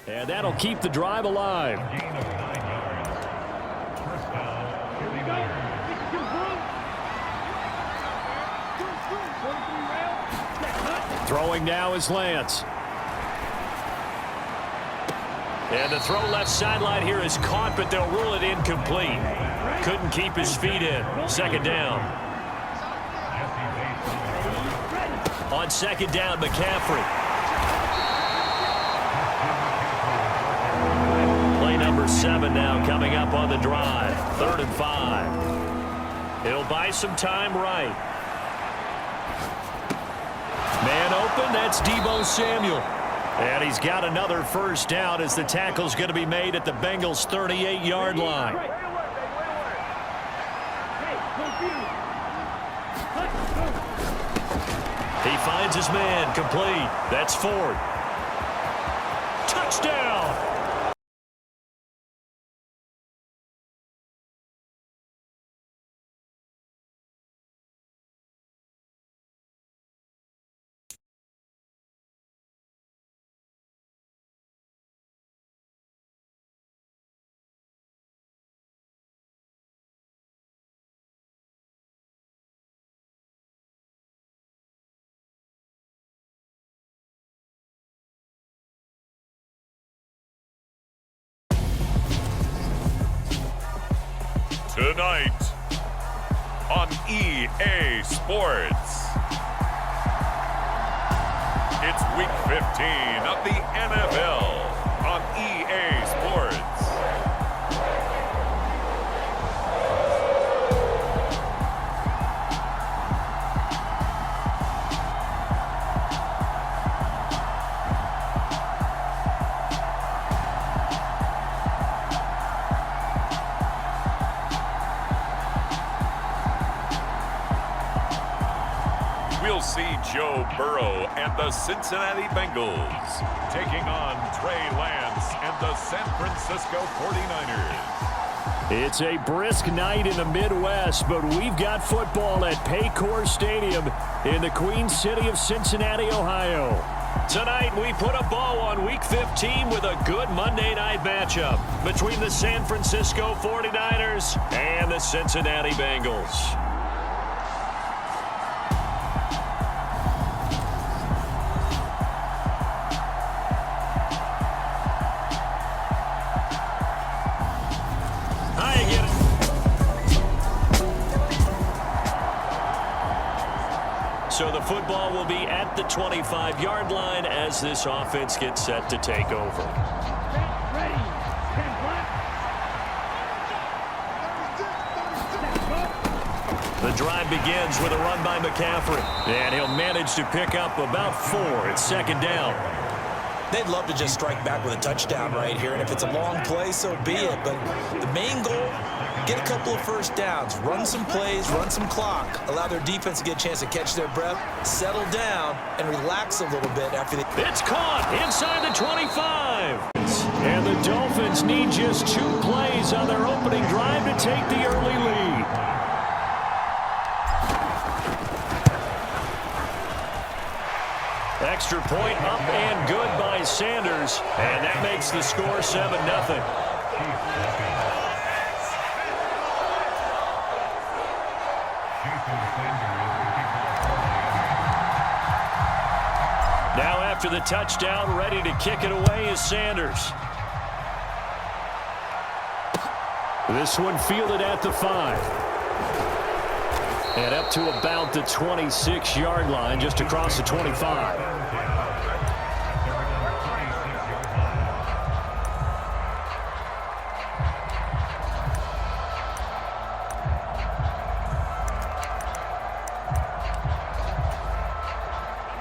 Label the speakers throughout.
Speaker 1: And that'll keep the drive alive. Throwing now is Lance. And the throw left sideline here is caught, but they'll rule it incomplete. Couldn't keep his feet in. Second down. On second down, McCaffrey. Play number 7 now coming up on the drive. 3rd and 5. He'll buy some time right. Man open, that's Deebo Samuel. And he's got another first down as the tackle's going to be made at the Bengals' 38-yard line. He finds his man, complete. That's Ford. Touchdown!
Speaker 2: Tonight on EA Sports, it's Week 15 of the NFL on EA Sports. We'll see Joe Burrow and the Cincinnati Bengals taking on Trey Lance and the San Francisco 49ers.
Speaker 1: It's a brisk night in the Midwest, but we've got football at Paycor Stadium in the Queen City of Cincinnati, Ohio. Tonight, we put a bow on Week 15 with a good Monday night matchup between the San Francisco 49ers and the Cincinnati Bengals. So the football will be at the 25-yard line as this offense gets set to take over. The drive begins with a run by McCaffrey. And he'll manage to pick up about 4 at second down.
Speaker 3: They'd love to just strike back with a touchdown right here, and if it's a long play, so be it. But the main goal, get a couple of first downs, run some plays, run some clock, allow their defense to get a chance to catch their breath, settle down, and relax a little bit after they...
Speaker 1: It's caught inside the 25. And the Dolphins need just 2 plays on their opening drive to take the early lead. Extra point up and good by Sanders, and that makes the score 7-0. Now after the touchdown, ready to kick it away is Sanders. This one fielded at the 5. And up to about the 26-yard line, just across the 25.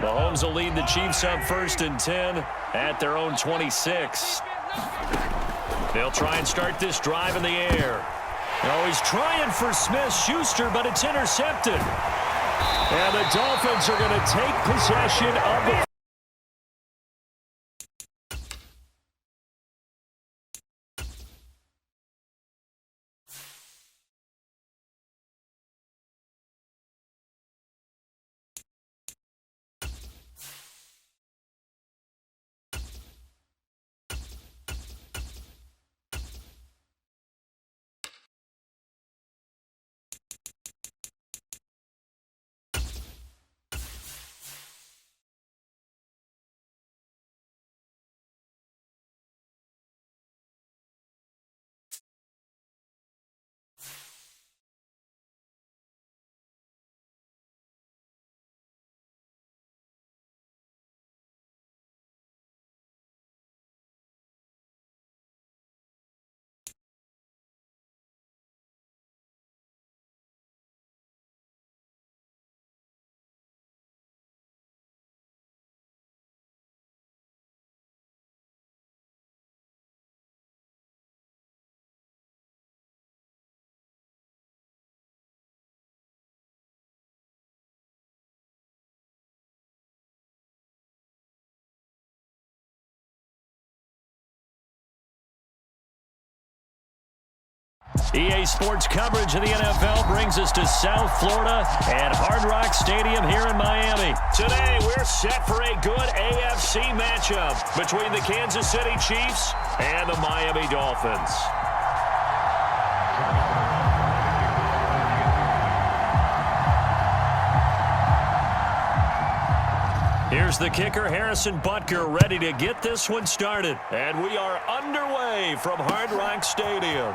Speaker 1: Mahomes will lead the Chiefs up 1st and 10 at their own 26. They'll try and start this drive in the air. Oh, he's trying for Smith-Schuster, but it's intercepted. And the Dolphins are going to take possession of the... EA Sports coverage of the NFL brings us to South Florida at Hard Rock Stadium here in Miami. Today, we're set for a good AFC matchup between the Kansas City Chiefs and the Miami Dolphins. Here's the kicker, Harrison Butker, ready to get this one started. And we are underway from Hard Rock Stadium.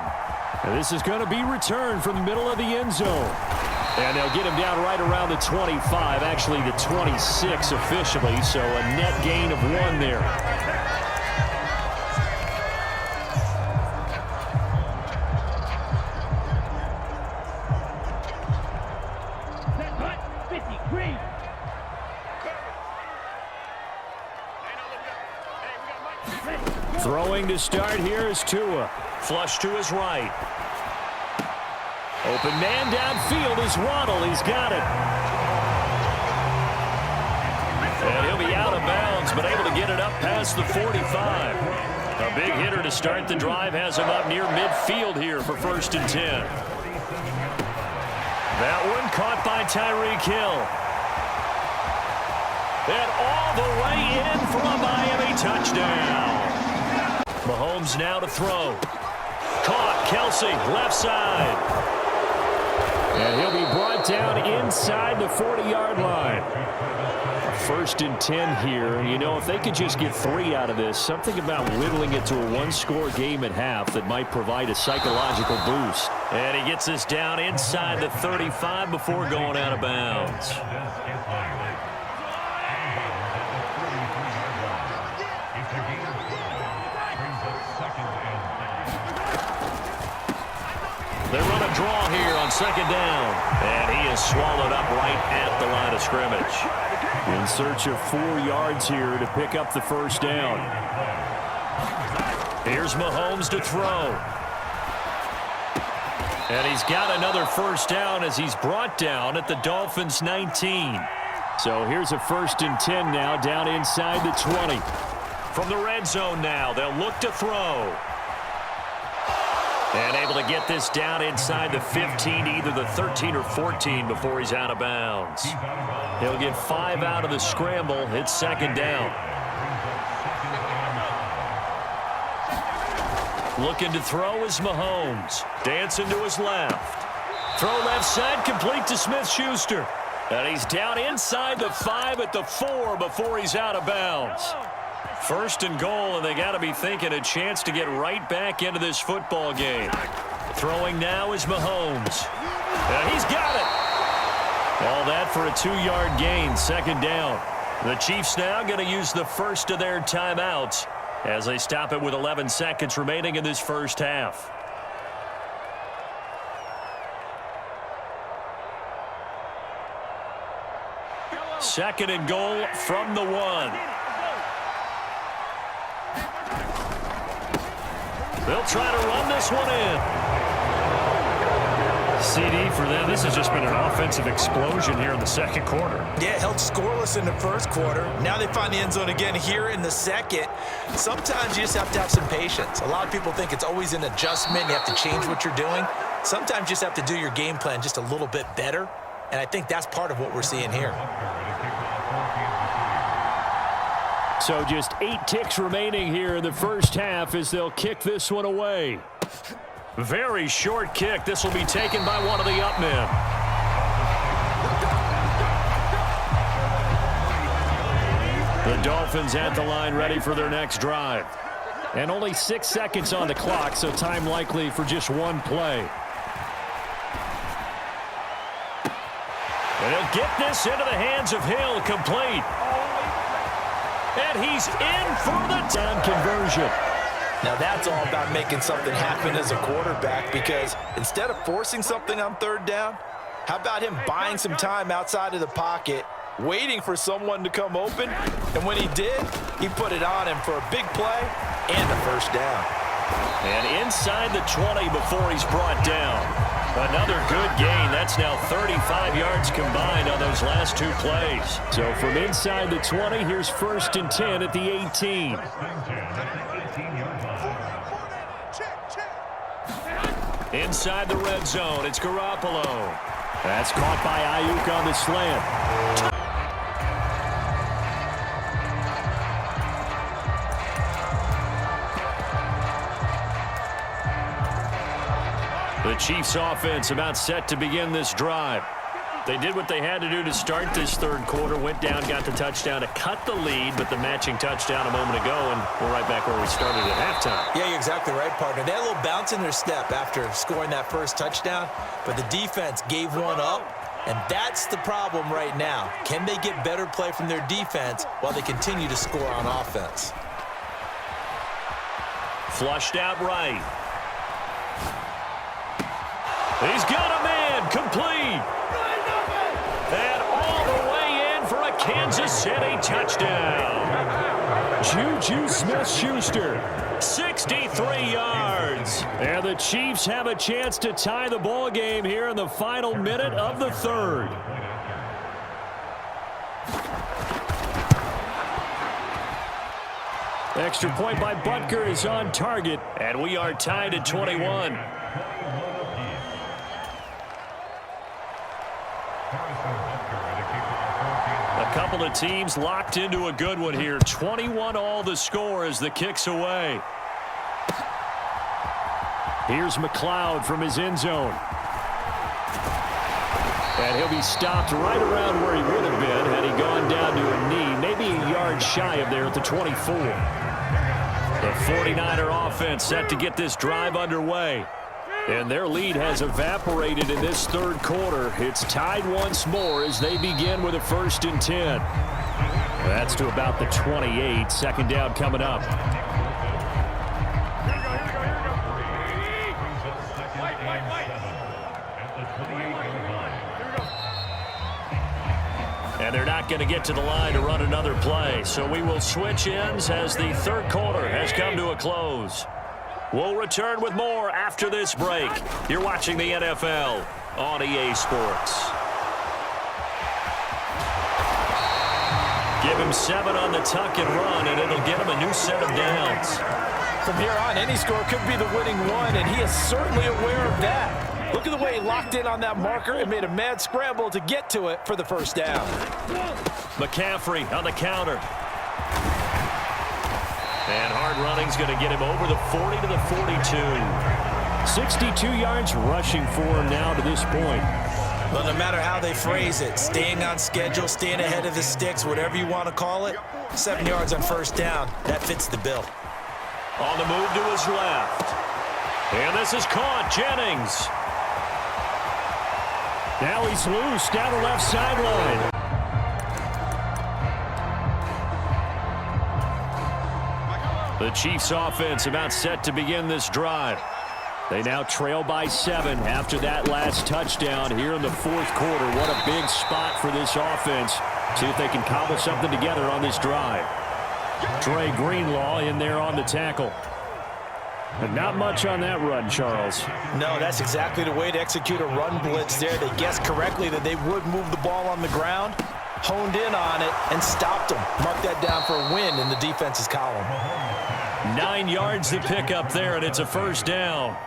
Speaker 1: And this is going to be returned from the middle of the end zone. And they'll get him down right around the 25, actually the 26 officially, so a net gain of 1 there. Throwing to start here is Tua. Flush to his right. Open man downfield is Waddle. He's got it. And he'll be out of bounds, but able to get it up past the 45. A big hitter to start the drive has him up near midfield here for 1st and 10. That one caught by Tyreek Hill. And all the way in for a Miami touchdown. Mahomes now to throw. Caught, Kelsey, left side. And he'll be brought down inside the 40-yard line. 1st and 10 here. And, you know, if they could just get 3 out of this, something about whittling it to a 1-score game at half that might provide a psychological boost. And he gets us down inside the 35 before going out of bounds. They run a draw here on 2nd down. And he is swallowed up right at the line of scrimmage. In search of 4 yards here to pick up the 1st down. Here's Mahomes to throw. And he's got another 1st down as he's brought down at the Dolphins' 19. So here's a 1st and 10 now down inside the 20. From the red zone now, they'll look to throw. And able to get this down inside the 15, either the 13 or 14 before he's out of bounds. He'll get 5 out of the scramble. It's 2nd down. Looking to throw is Mahomes. Dancing to his left. Throw left side, complete to Smith-Schuster. And he's down inside the 5 at the 4 before he's out of bounds. 1st and goal, and they got to be thinking a chance to get right back into this football game. Throwing now is Mahomes. And he's got it. All that for a 2-yard gain, 2nd down. The Chiefs now going to use the first of their timeouts as they stop it with 11 seconds remaining in this first half. Second and goal from the 1. They'll try to run this one in. CD for them. This has just been an offensive explosion here in the 2nd quarter.
Speaker 3: Yeah, held scoreless in the 1st quarter. Now they find the end zone again here in the 2nd. Sometimes you just have to have some patience. A lot of people think it's always an adjustment. You have to change what you're doing. Sometimes you just have to do your game plan just a little bit better. And I think that's part of what we're seeing here.
Speaker 1: So just 8 ticks remaining here in the first half as they'll kick this one away. Very short kick. This will be taken by one of the up men. The Dolphins at the line ready for their next drive. And only 6 seconds on the clock, so time likely for just 1 play. And he'll get this into the hands of Hill, complete. And he's in for the down conversion.
Speaker 3: Now that's all about making something happen as a quarterback, because instead of forcing something on 3rd down, how about him buying some time outside of the pocket, waiting for someone to come open, and when he did, he put it on him for a big play and a 1st down.
Speaker 1: And inside the 20 before he's brought down. Another good gain. That's now 35 yards combined on those last 2 plays. So from inside the 20, here's 1st and 10 at the 18. Inside the red zone, it's Garoppolo. That's caught by Ayuk on the slant. The Chiefs offense about set to begin this drive. They did what they had to do to start this third quarter, went down, got the touchdown to cut the lead, but the matching touchdown a moment ago, and we're right back where we started at halftime.
Speaker 3: Yeah, you're exactly right, partner. They had a little bounce in their step after scoring that first touchdown, but the defense gave one up, and that's the problem right now. Can they get better play from their defense while they continue to score on offense?
Speaker 1: Flushed out right. He's got a man, complete. And all the way in for a Kansas City touchdown. Juju Smith-Schuster, 63 yards. And the Chiefs have a chance to tie the ball game here in the final minute of the third. Extra point by Butker is on target, and we are tied at 21. A couple of teams locked into a good one here. 21 all the score as the kick's away. Here's McLeod from his end zone. And he'll be stopped right around where he would have been had he gone down to a knee, maybe a yard shy of there at the 24. The 49er offense set to get this drive underway. And their lead has evaporated in this third quarter. It's tied once more as they begin with a 1st and 10. That's to about the 28. Second down coming up. And they're not going to get to the line to run another play. So we will switch ends as the third quarter has come to a close. We'll return with more after this break. You're watching the NFL on EA Sports. Give him 7 on the tuck and run, and it'll get him a new set of downs.
Speaker 4: From here on, any score could be the winning one, and he is certainly aware of that. Look at the way he locked in on that marker and made a mad scramble to get to it for the first down.
Speaker 1: McCaffrey on the counter. And hard running's going to get him over the 40 to the 42. 62 yards rushing for him now to this point.
Speaker 3: Well, no matter how they phrase it, staying on schedule, staying ahead of the sticks, whatever you want to call it, 7 yards on first down, that fits the bill.
Speaker 1: On the move to his left. And this is caught. Jennings. Now he's loose down the left sideline. The Chiefs offense about set to begin this drive. They now trail by 7 after that last touchdown here in the fourth quarter. What a big spot for this offense. See if they can cobble something together on this drive. Dre Greenlaw in there on the tackle. And not much on that run, Charles.
Speaker 4: No, that's exactly the way to execute a run blitz there. They guessed correctly that they would move the ball on the ground, honed in on it, and stopped them. Mark that down for a win in the defense's column.
Speaker 1: 9 yards to pick up there, and it's a first down.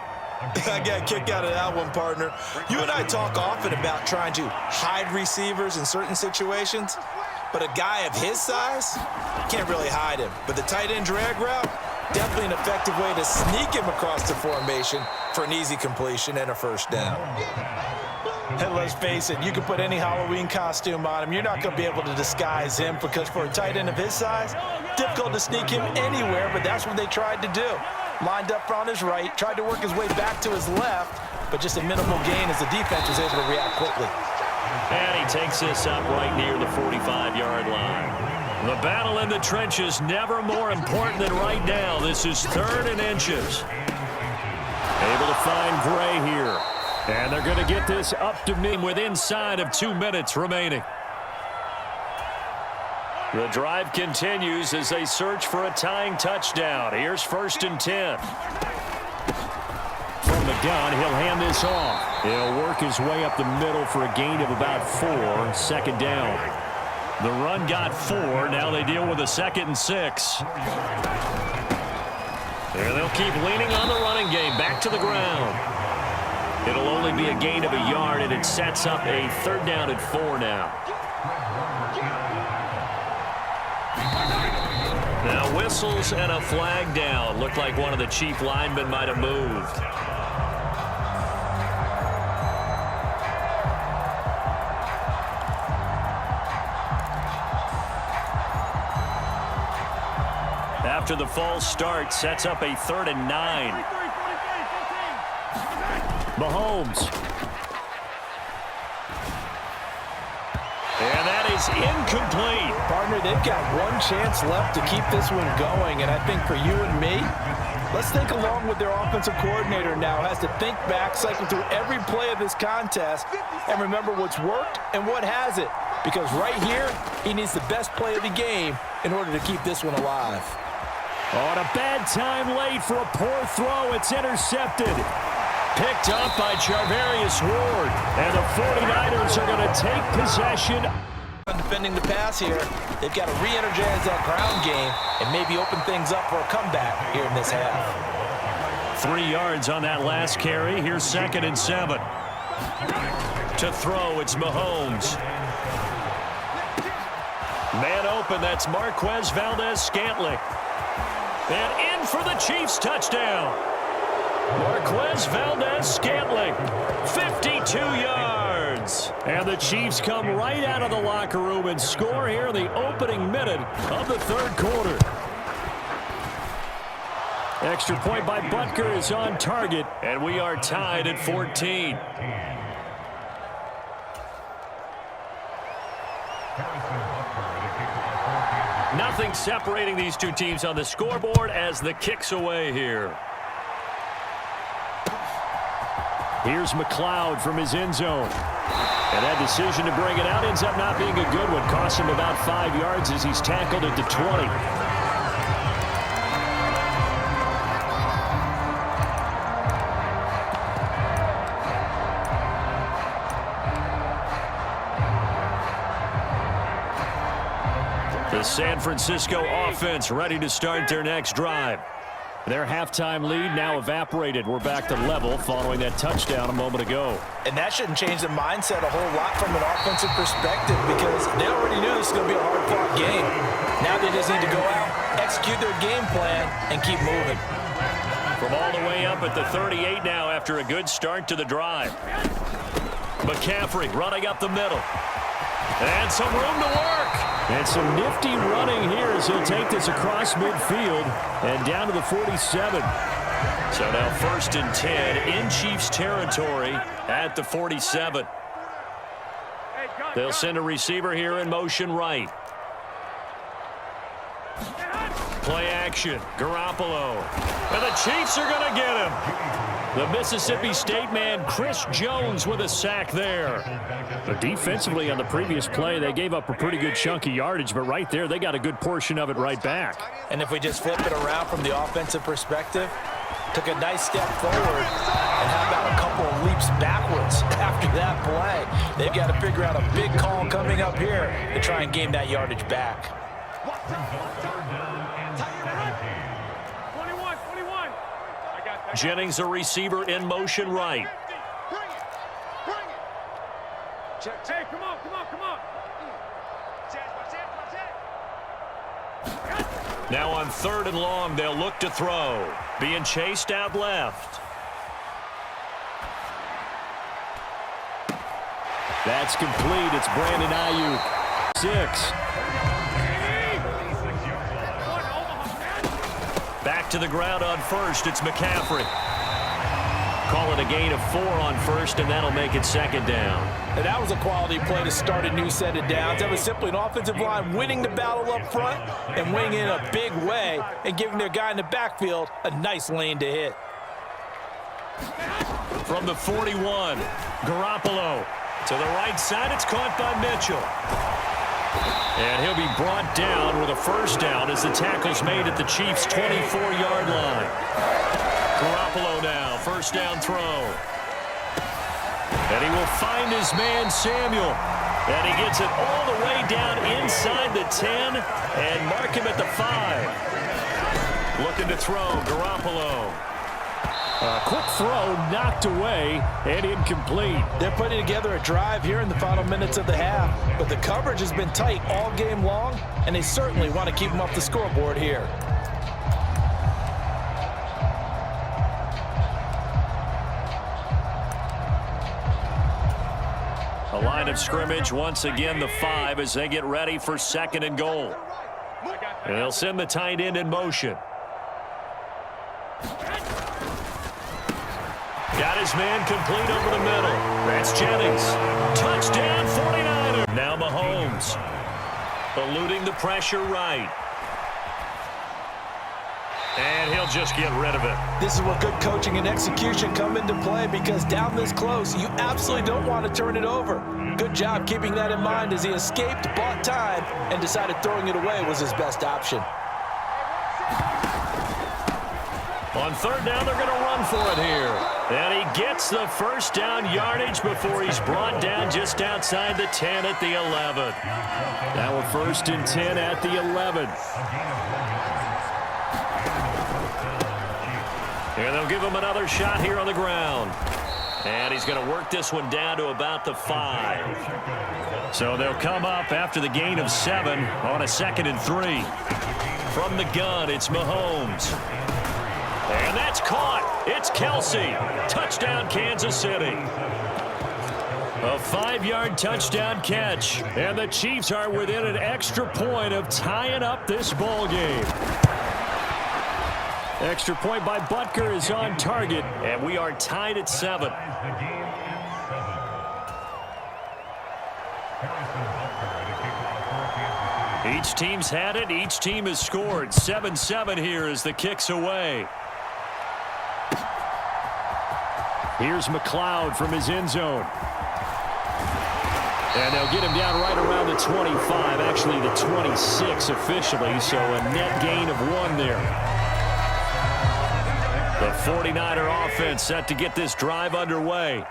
Speaker 3: I got a kick out of that one, partner. You and I talk often about trying to hide receivers in certain situations, but a guy of his size, can't really hide him. But the tight end drag route, definitely an effective way to sneak him across the formation for an easy completion and a first down.
Speaker 4: And let's face it, you can put any Halloween costume on him. You're not going to be able to disguise him because for a tight end of his size, difficult to sneak him anywhere, but that's what they tried to do. Lined up on his right, tried to work his way back to his left, but just a minimal gain as the defense was able to react quickly.
Speaker 1: And he takes this up right near the 45-yard line. The battle in the trenches never more important than right now. This is 3rd and inches. Able to find Gray here. And they're going to get this up to me with inside of 2 minutes remaining. The drive continues as they search for a tying touchdown. Here's 1st and 10. From the gun, he'll hand this off. He'll work his way up the middle for a gain of about 4. 2nd down. The run got 4. Now they deal with a 2nd and 6. And they'll keep leaning on the running game. Back to the ground. only be a gain of a yard, and it sets up a 3rd down and 4 now. Now whistles and a flag down. Looked like one of the Chief linemen might have moved. After the false start, sets up a 3rd and 9. Mahomes. And that is incomplete.
Speaker 4: Partner, they've got one chance left to keep this one going, and I think for you and me, let's think along with their offensive coordinator now. Has to think back, cycle through every play of this contest, and remember what's worked and what hasn't. Because right here, he needs the best play of the game in order to keep this one alive.
Speaker 1: On a bad time late for a poor throw. It's intercepted. Picked up by Charvarius Ward. And the 49ers are going to take possession.
Speaker 4: Defending the pass here, they've got to re-energize that ground game and maybe open things up for a comeback here in this half.
Speaker 1: 3 yards on that last carry. Here's 2nd and 7. To throw, it's Mahomes. Man open, that's Marquez Valdez-Scantling. And in for the Chiefs touchdown. Marquez Valdez-Scantling, 52 yards. And the Chiefs come right out of the locker room and score here in the opening minute of the 3rd quarter. Extra point by Butker is on target, and we are tied at 14. Nothing separating these two teams on the scoreboard as the kick's away here. Here's McLeod from his end zone. And that decision to bring it out ends up not being a good one. Costs him about 5 yards as he's tackled at the 20. The San Francisco offense ready to start their next drive. Their halftime lead now evaporated. We're back to level following that touchdown a moment ago.
Speaker 4: And that shouldn't change the mindset a whole lot from an offensive perspective because they already knew this was going to be a hard-fought game. Now they just need to go out, execute their game plan, and keep moving.
Speaker 1: From all the way up at the 38 now after a good start to the drive. McCaffrey running up the middle. And some room to work. And some nifty running here as he'll take this across midfield and down to the 47. So now 1st and 10 in Chiefs territory at the 47. They'll send a receiver here in motion right. Play action. Garoppolo. And the Chiefs are going to get him. The Mississippi State man, Chris Jones, with a sack there. But defensively on the previous play, they gave up a pretty good chunk of yardage, but right there, they got a good portion of it right back.
Speaker 4: And if we just flip it around from the offensive perspective, took a nice step forward, and how about a couple of leaps backwards after that play? They've got to figure out a big call coming up here to try and gain that yardage back.
Speaker 1: Jennings, a receiver in motion right.
Speaker 5: Hey, come on.
Speaker 1: Now on 3rd and long, they'll look to throw. Being chased out left. That's complete. It's Brandon Ayuk. 6. Back to the ground on 1st. It's McCaffrey. Call it a gain of 4 on 1st, and that'll make it 2nd down.
Speaker 4: And that was a quality play to start a new set of downs. That was simply an offensive line winning the battle up front and winning in a big way and giving their guy in the backfield a nice lane to hit.
Speaker 1: From the 41, Garoppolo. To the right side, it's caught by Mitchell. And he'll be brought down with a 1st down as the tackle's made at the Chiefs' 24-yard line. Garoppolo now, 1st down throw. And he will find his man, Samuel. And he gets it all the way down inside the 10 and mark him at the 5. Looking to throw, Garoppolo. A quick throw knocked away and incomplete.
Speaker 4: They're putting together a drive here in the final minutes of the half, but the coverage has been tight all game long, and they certainly want to keep them off the scoreboard here.
Speaker 1: A line of scrimmage, once again the 5 as they get ready for 2nd and goal. And they'll send the tight end in motion. Got his man complete over the middle. That's Jennings. Touchdown 49er. Now Mahomes. Eluding the pressure right. And he'll just get rid of it.
Speaker 4: This is where good coaching and execution come into play, because down this close, you absolutely don't want to turn it over. Good job keeping that in mind as he escaped, bought time, and decided throwing it away was his best option.
Speaker 1: On 3rd down, they're going to run for it here. And he gets the first down yardage before he's brought down just outside the 10 at the 11. Now we're 1st and 10 at the 11. And they'll give him another shot here on the ground. And he's going to work this one down to about the 5. So they'll come up after the gain of 7 on a 2nd and 3. From the gun, it's Mahomes. And that's caught. It's Kelsey. Touchdown, Kansas City. A 5-yard touchdown catch. And the Chiefs are within an extra point of tying up this ball game. Extra point by Butker is on target, and we are tied at 7. Each team's had it. Each team has scored. 7-7 here as the kick's away. Here's McLeod from his end zone. And they'll get him down right around the 25, actually the 26 officially, so a net gain of 1 there. The 49er offense set to get this drive underway.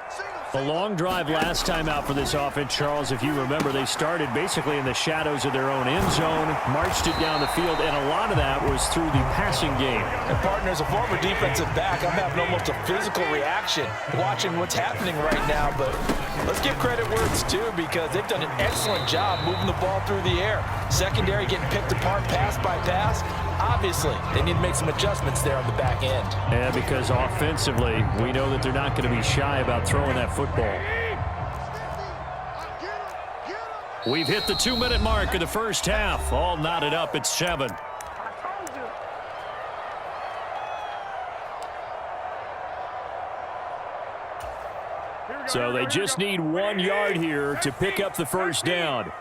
Speaker 1: A long drive last time out for this offense, Charles. If you remember, they started basically in the shadows of their own end zone, marched it down the field, and a lot of that was through the passing game.
Speaker 4: And partner, as a former defensive back, I'm having almost a physical reaction watching what's happening right now. But let's give credit where it's due, because they've done an excellent job moving the ball through the air. Secondary getting picked apart pass by pass. Obviously, they need to make some adjustments there on the back end.
Speaker 1: Yeah, because offensively, we know that they're not going to be shy about throwing that football. We've hit the 2-minute mark of the first half. All knotted up at 7. So they just need 1 yard here to pick up the first down.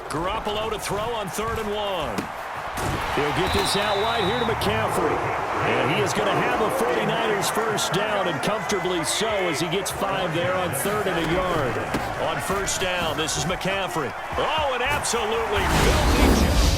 Speaker 1: Garoppolo to throw on 3rd and 1. He'll get this out wide here to McCaffrey. And he is going to have a 49ers first down, and comfortably so, as he gets 5 there on 3rd and a yard. On 1st down, this is McCaffrey. Oh, an absolutely filthy